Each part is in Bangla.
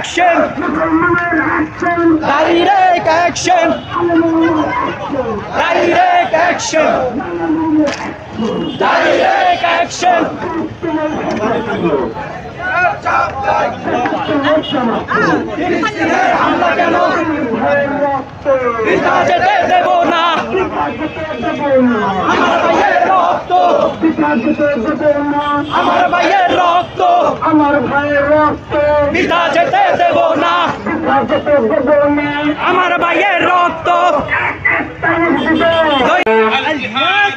action! Direct action! Direct action! Direct action! হামলা কেন পিতা যেতে দেব না আমার ভাইয়ের রক্ত আমার ভাইয়ের রক্ত আমার ভাইয়ের রক্ত পিতা যেতে দেব না আমার ভাইয়ের রক্ত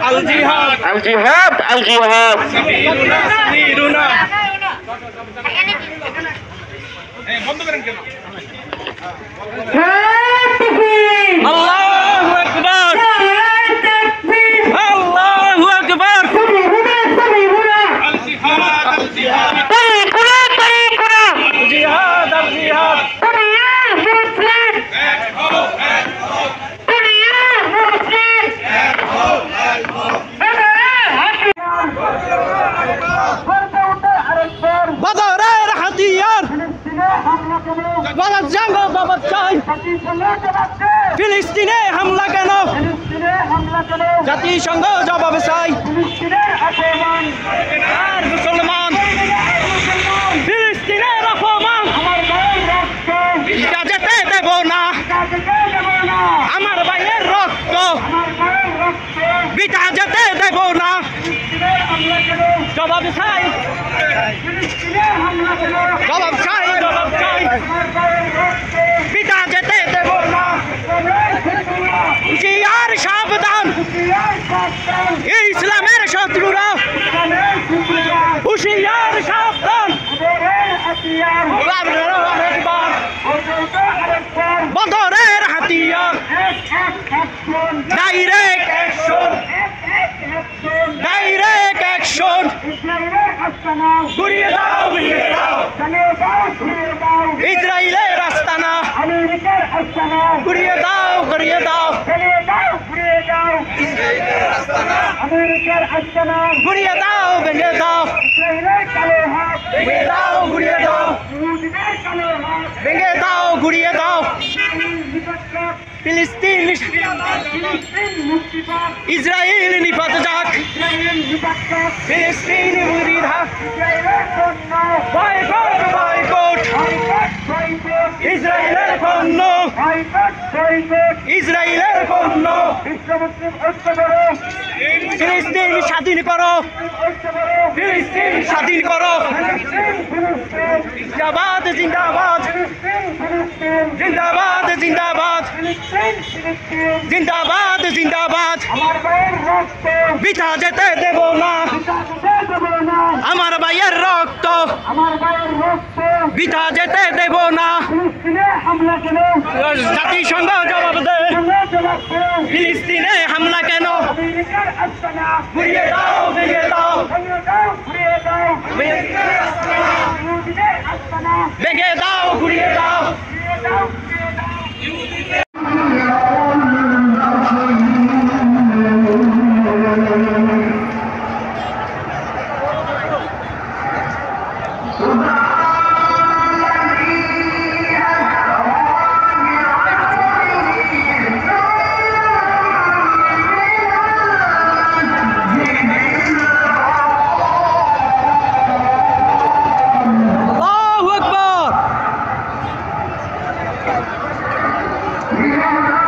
আল জিহাদ আল জিহাদ আল জিহাদ সাবিরুনা বন্ধ করেন কেন আল্লাহু আকবার আল্লাহু আকবার আল জিহাদ আল জিহাদ জিহাদ আল জিহাদ বদরের হাতিয়ার ফিলিস্তিনে হামলা কেন জাতিসংঘ জবাব চাই আর মুসলমান ফিলিস্তিনের অপমান যেতে দেব না আমার ভাইয়ের রক্ত বিটা যেতে দেব না জবাব চাই জবাব চাই জবাব চাই পিতা যেতে দেব না হুঁশিয়ার সাবধান ইসলামের শত্রুরা হুঁশিয়ার সাবধান বদরের হাতিয়ার ডাইরেক্ট অ্যাকশন ডাইরেক্ট অ্যাকশন ঘুরিয়ে দাও ইসরায়েলের আস্তানা ঘুরিয়ে দাও ঘুরিয়ে দাও ঘুরিয়ে দাও ভেঙে দাও ভেঙে দাও ঘুরিয়ে দাও ভেঙে দাও ঘুরিয়ে দাও ফিলিস্তিন ইসরায়েল নিপাত যাক ফিলিস্তিন মুরিদ হাক বয়কট বয়কট ইসরায়েলের পণ্য ইসরায়েলের পণ্য ফিলিস্তিন স্বাধীন করো ফিলিস্তিন স্বাধীন করো জিন্দাবাদ জিন্দাবাদ জিন্দাবাদ জিন্দাবাদ জিন্দাবাদ জিন্দাবাদ বিটা যেতে দেব না আমার ভাইয়ের রক্ত বিটা যেতে দেব না জাতিসংঘ জবাব দে ফিলিস্তিনে হামলা কেন ঘুরিয়ে দাও ভেঙে দাও ভেঙে দাও ঘুরিয়ে দাও Yeah.